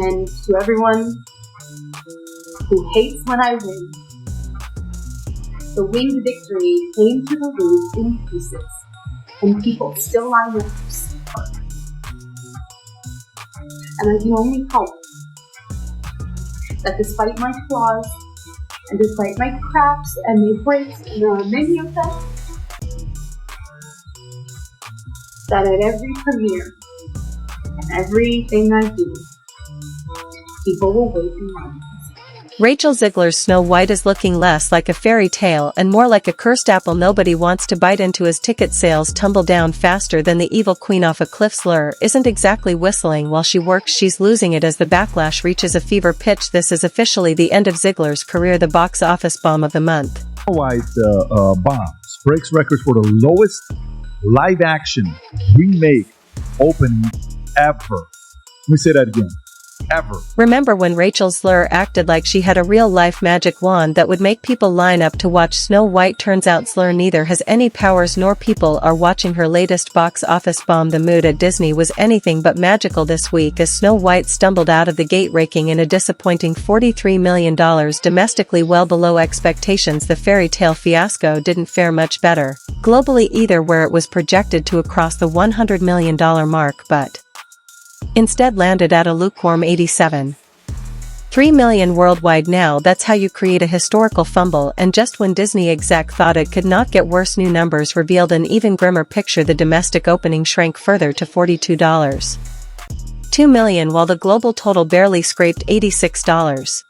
And to everyone who hates when I win, the winged victory came to the roof in pieces, and people still line up to support. And I can only hope that despite my flaws, and despite my cracks and my breaks, and there are many of them, that at every premiere and everything I do, people will wait in line. Rachel Zegler's Snow White is looking less like a fairy tale and more like a cursed apple nobody wants to bite into as ticket sales tumble down faster than the evil queen off a cliff. Zegler isn't exactly whistling while she works, she's losing it as the backlash reaches a fever pitch. This is officially the end of Zegler's career, the box office bomb of the month. Snow White bombs, breaks records for the lowest live-action remake opening ever. Let me say that again. Ever. Remember when Rachel Zegler acted like she had a real-life magic wand that would make people line up to watch Snow White? Turns out Zegler neither has any powers nor people are watching her latest box office bomb. The mood at Disney was anything but magical this week as Snow White stumbled out of the gate raking in a disappointing $43 million domestically, well below expectations. The fairy tale fiasco didn't fare much better globally either, where it was projected to cross the $100 million mark but instead landed at a lukewarm $87.3 million worldwide. Now that's how you create a historical fumble, and just when Disney exec thought it could not get worse, new numbers revealed an even grimmer picture. The domestic opening shrank further to $42.2 million while the global total barely scraped $86.1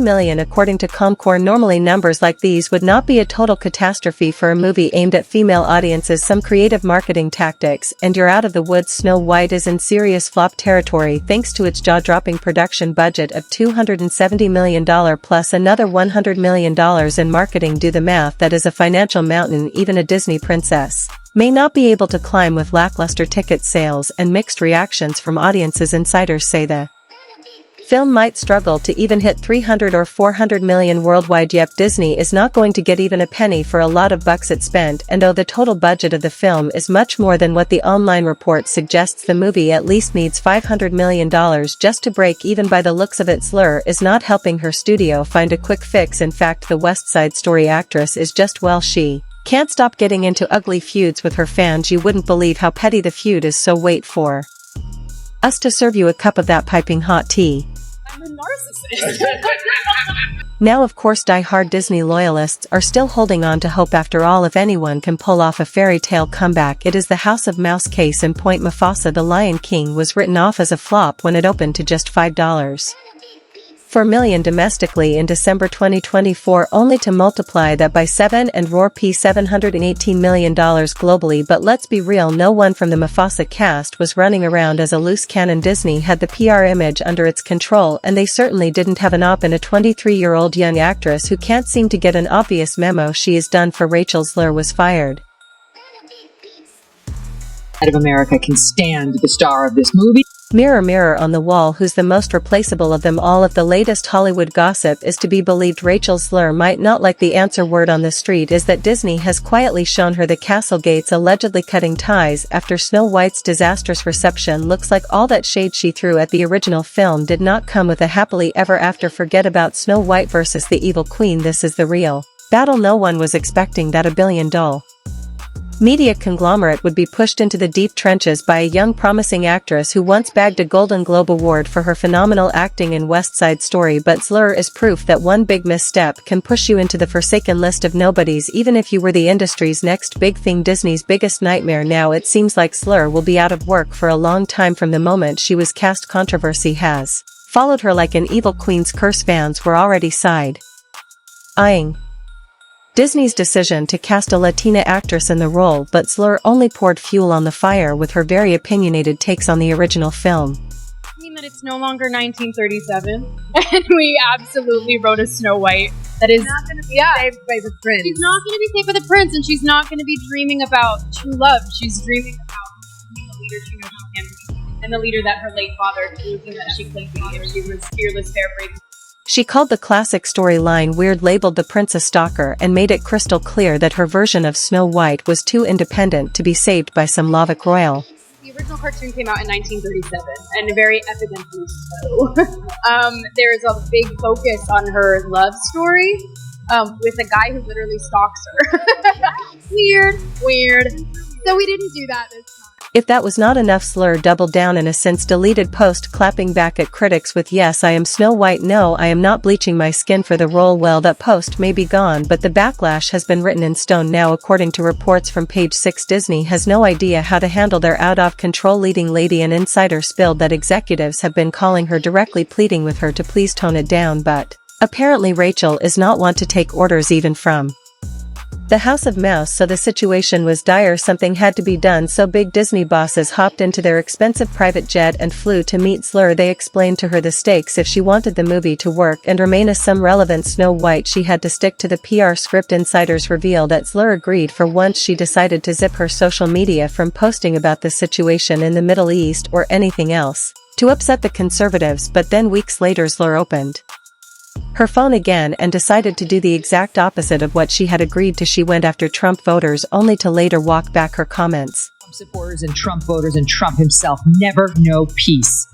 million according to Comscore. Normally numbers like these would not be a total catastrophe for a movie aimed at female audiences, some creative marketing tactics, and you're out of the woods. Snow White is in serious flop territory thanks to its jaw-dropping production budget of $270 million plus another $100 million in marketing. Do the math, that is a financial mountain even a Disney princess may not be able to climb. With lackluster ticket sales and mixed reactions from audiences, insiders say the film might struggle to even hit $300 or $400 million worldwide. Yep, Disney is not going to get even a penny for a lot of bucks it spent, and though the total budget of the film is much more than what the online report suggests, the movie at least needs $500 million just to break even. By the looks of it, Zegler is not helping her studio find a quick fix. In fact, the West Side Story actress is just, well, she can't stop getting into ugly feuds with her fans. You wouldn't believe how petty the feud is, so wait for us to serve you a cup of that piping hot tea. I'm a narcissist. Now of course die-hard Disney loyalists are still holding on to hope. After all, if anyone can pull off a fairy tale comeback, it is the House of Mouse. Case in point, Mufasa the Lion King was written off as a flop when it opened to just $5.4 million domestically in December 2024, only to multiply that by 7 and roar $718 million globally. But let's be real, no one from the Mufasa cast was running around as a loose cannon. Disney had the PR image under its control, and they certainly didn't have an op in a 23-year-old young actress who can't seem to get an obvious memo she is done for. Rachel Zegler was fired. Of America can stand the star of this movie. Mirror, mirror on the wall, who's the most replaceable of them all? If the latest Hollywood gossip is to be believed, Rachel Zegler might not like the answer. Word on the street is that Disney has quietly shown her the castle gates, allegedly cutting ties after Snow White's disastrous reception. Looks like all that shade she threw at the original film did not come with a happily ever after. Forget about Snow White versus the evil queen. This is the real battle. No one was expecting that a billion-dollar media conglomerate would be pushed into the deep trenches by a young promising actress who once bagged a Golden Globe Award for her phenomenal acting in West Side Story. But Zegler is proof that one big misstep can push you into the forsaken list of nobodies, even if you were the industry's next big thing, Disney's biggest nightmare. Now it seems like Zegler will be out of work for a long time. From the moment she was cast, controversy has followed her like an evil queen's curse. Fans were already side-eyeing Disney's decision to cast a Latina actress in the role, but Zegler only poured fuel on the fire with her very opinionated takes on the original film. I mean that it's no longer 1937, and we absolutely wrote a Snow White that is not going to be saved by the prince. She's not going to be saved by the prince, and she's not going to be dreaming about true love. She's dreaming about being the leader she knows she can be, and the leader that her late father told her that she could be if she was fearless, fair-breathing. She called the classic storyline weird, labeled the prince a stalker, and made it crystal clear that her version of Snow White was too independent to be saved by some Lovick royal. The the original cartoon came out in 1937, and very evidently so. There's a big focus on her love story with a guy who literally stalks her. Weird. So we didn't do that this time. If that was not enough, Slur doubled down in a since deleted post clapping back at critics with "Yes, I am Snow White, no, I am not bleaching my skin for the role." Well, that post may be gone, but the backlash has been written in stone now. According to reports from Page 6, Disney has no idea how to handle their out-of-control leading lady. An insider spilled that executives have been calling her directly, pleading with her to please tone it down, but apparently Rachel is not one to take orders even from the House of Mouse, so the situation was dire. Something had to be done, so big Disney bosses hopped into their expensive private jet and flew to meet Slur. They explained to her the stakes if she wanted the movie to work and remain as some relevant Snow White. She had to stick to the PR script. Insiders reveal that Slur agreed. For once she decided to zip her social media from posting about the situation in the Middle East or anything else to upset the conservatives, but then weeks later Slur opened her phone again and decided to do the exact opposite of what she had agreed to. She went after Trump voters only to later walk back her comments. Trump supporters and Trump voters and Trump himself never know peace.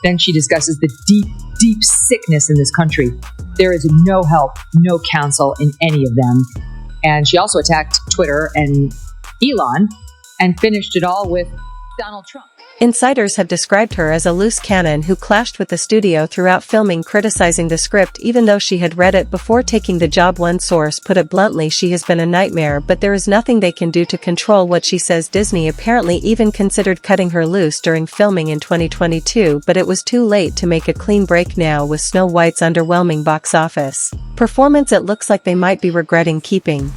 Then she discusses the deep sickness in this country. There is no help, no counsel in any of them. And she also attacked Twitter and Elon and finished it all with Donald Trump. Insiders have described her as a loose cannon who clashed with the studio throughout filming, criticizing the script even though she had read it before taking the job. One source put it bluntly, she has been a nightmare, but there is nothing they can do to control what she says. Disney apparently even considered cutting her loose during filming in 2022, but it was too late to make a clean break. Now, with Snow White's underwhelming box office performance, it looks like they might be regretting keeping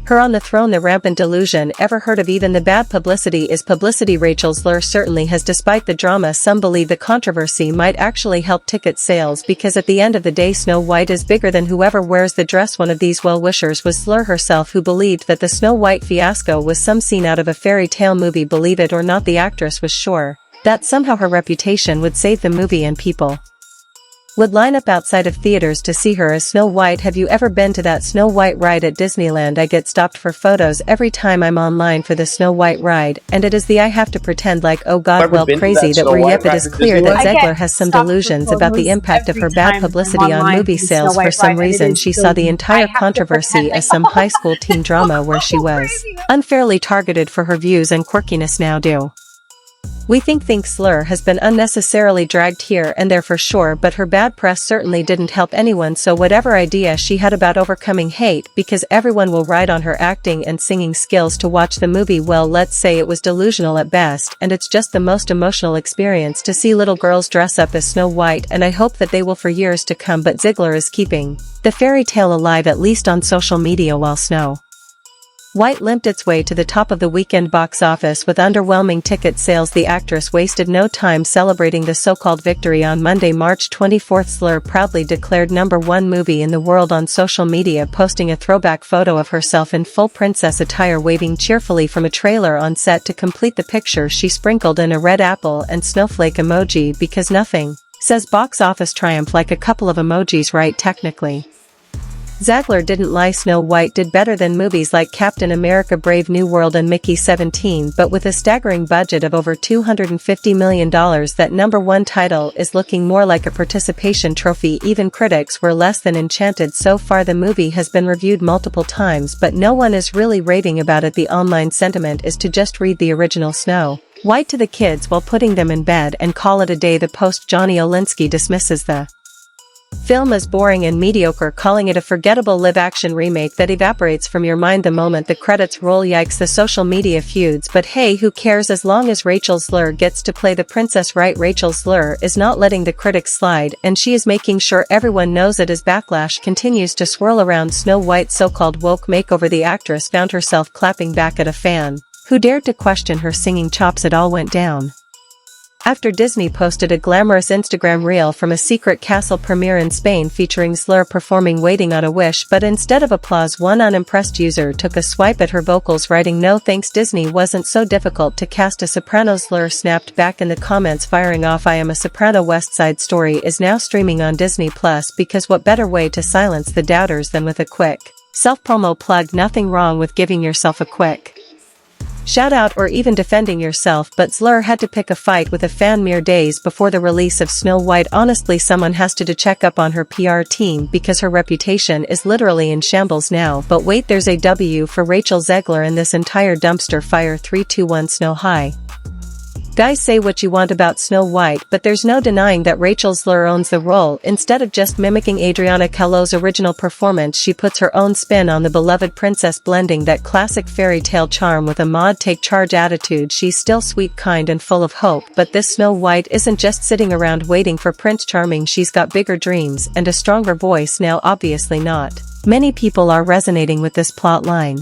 her on the throne. The rampant delusion. Ever heard of even the bad publicity is publicity? Rachel Slur certainly has. Despite the drama, some believe the controversy might actually help ticket sales, because at the end of the day Snow White is bigger than whoever wears the dress. One of these well-wishers was Slur herself, who believed that the Snow White fiasco was some scene out of a fairy tale movie. Believe it or not, the actress was sure that somehow her reputation would save the movie and people would line up outside of theaters to see her as Snow White. Have you ever been to that Snow White ride at Disneyland? I get stopped for photos every time I'm online for the Snow White ride, and it is the I have to pretend like, oh god, well, crazy that we're. Yep, it is clear that Zegler has some delusions about the impact of her bad publicity on movie sales. For some reason she saw the entire controversy as some high school teen drama where she was unfairly targeted for her views and quirkiness. Now do we think Slur has been unnecessarily dragged here and there for sure, but her bad press certainly didn't help anyone. So whatever idea she had about overcoming hate because everyone will ride on her acting and singing skills to watch the movie, well, let's say it was delusional at best, and it's just the most emotional experience to see little girls dress up as Snow White, and I hope that they will for years to come. But Zegler is keeping the fairy tale alive, at least on social media, while Snow White limped its way to the top of the weekend box office with underwhelming ticket sales. The actress wasted no time celebrating the so-called victory. On Monday, March 24, Slur proudly declared #1 movie in the world on social media, posting a throwback photo of herself in full princess attire waving cheerfully from a trailer on set. To complete the picture, she sprinkled in a red apple and snowflake emoji, because nothing says box office triumph like a couple of emojis, right? Technically, Zegler didn't lie. Snow White did better than movies like Captain America: Brave New World and Mickey 17, but with a staggering budget of over $250 million, that #1 title is looking more like a participation trophy. Even critics were less than enchanted. So far the movie has been reviewed multiple times, but no one is really raving about it. The online sentiment is to just read the original Snow White to the kids while putting them in bed and call it a day. The Post Johnny Olinsky dismisses the film as boring and mediocre, calling it a forgettable live-action remake that evaporates from your mind the moment the credits roll. Yikes, the social media feuds, but hey, who cares as long as Rachel Slur gets to play the princess, right? Rachel Slur is not letting the critics slide, and she is making sure everyone knows it. As backlash continues to swirl around Snow White's so-called woke makeover, the actress found herself clapping back at a fan who dared to question her singing chops. It all went down after Disney posted a glamorous Instagram reel from a secret castle premiere in Spain featuring Slur performing Waiting on a Wish, but instead of applause, one unimpressed user took a swipe at her vocals, writing, "No thanks, Disney wasn't so difficult to cast a soprano." Slur snapped back in the comments, firing off, "I am a soprano. West Side Story is now streaming on Disney Plus, because what better way to silence the doubters than with a quick self-promo plug? Nothing wrong with giving yourself a quick shout out or even defending yourself, but Zegler had to pick a fight with a fan mere days before the release of Snow White. Honestly, someone has to check up on her PR team because her reputation is literally in shambles now. But wait, there's a W for Rachel Zegler in this entire dumpster fire. 3, 2, 1 Snow High. Guys, say what you want about Snow White, but there's no denying that Rachel Zegler owns the role. Instead of just mimicking Adriana Calò's original performance, she puts her own spin on the beloved princess, blending that classic fairy tale charm with a mod take charge attitude. She's still sweet, kind and full of hope, but this Snow White isn't just sitting around waiting for Prince Charming. She's got bigger dreams and a stronger voice now. Obviously not many people are resonating with this plot line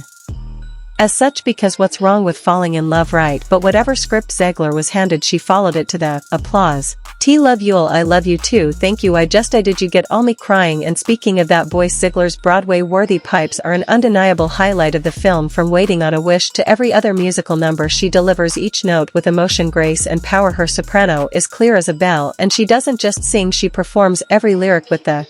as such, because what's wrong with falling in love, right? But whatever script Zegler was handed, she followed it to the applause. T love Yule, I love you too, thank you. I did you get all me crying? And speaking of that voice, Zegler's Broadway-worthy pipes are an undeniable highlight of the film. From Waiting on a Wish to every other musical number, she delivers each note with emotion, grace and power. Her soprano is clear as a bell, and she doesn't just sing, she performs every lyric with the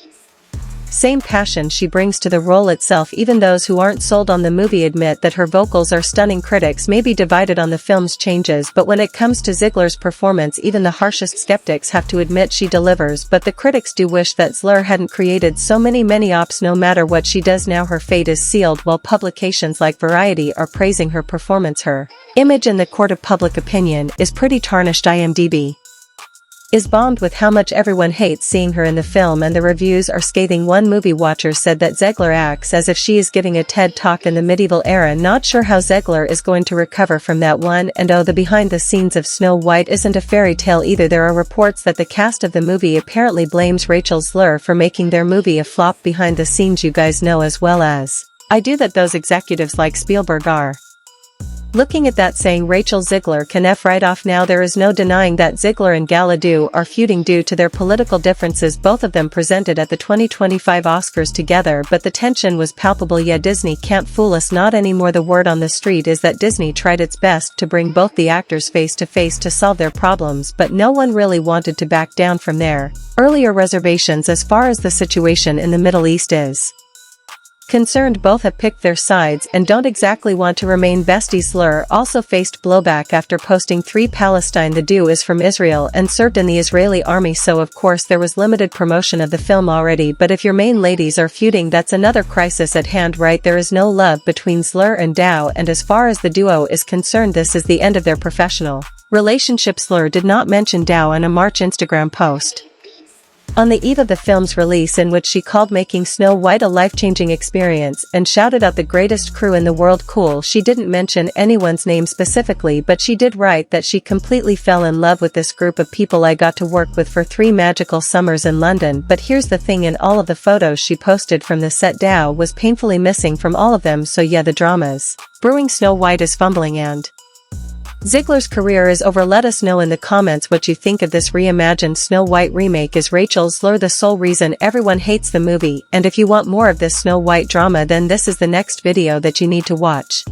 same passion she brings to the role itself. Even those who aren't sold on the movie admit that her vocals are stunning. Critics may be divided on the film's changes, but when it comes to Zegler's performance, even the harshest skeptics have to admit she delivers. But the critics do wish that Zegler hadn't created so many ops. No matter what she does now, her fate is sealed. While publications like Variety are praising her performance, her image in the court of public opinion is pretty tarnished. IMDb is bombed with how much everyone hates seeing her in the film, and the reviews are scathing. One movie watcher said that Zegler acts as if she is giving a TED talk in the medieval era. Not sure how Zegler is going to recover from that one. And oh, the behind the scenes of Snow White isn't a fairy tale either. There are reports that the cast of the movie apparently blames Rachel Zegler for making their movie a flop. Behind the scenes, you guys know as well as I do that those executives like Spielberg are looking at that saying Rachel Zegler can F right off now. There is no denying that Zegler and Gal Gadot are feuding due to their political differences. Both of them presented at the 2025 Oscars together, but the tension was palpable. Yeah, Disney can't fool us, not anymore. The word on the street is that Disney tried its best to bring both the actors face to face to solve their problems, but no one really wanted to back down from their earlier reservations as far as the situation in the Middle East is concerned. Both have picked their sides and don't exactly want to remain besties. Zegler also faced blowback after posting "Free Palestine." The duo is from Israel and served in the Israeli army, so of course there was limited promotion of the film already. But if your main ladies are feuding, that's another crisis at hand, right? There is no love between Zegler and Dow, and as far as the duo is concerned, this is the end of their professional relationship. Zegler did not mention Dow in a March Instagram post on the eve of the film's release, in which she called making Snow White a life-changing experience and shouted out the greatest crew in the world. Cool. She didn't mention anyone's name specifically, but she did write that she completely fell in love with this group of people I got to work with for 3 magical summers in London. But here's the thing, in all of the photos she posted from the set, Dow was painfully missing from all of them. So yeah, the drama's brewing. Snow White is fumbling and Zegler's career is over. Let us know in the comments what you think of this reimagined Snow White remake. Is Rachel Zegler the sole reason everyone hates the movie? And if you want more of this Snow White drama, then this is the next video that you need to watch.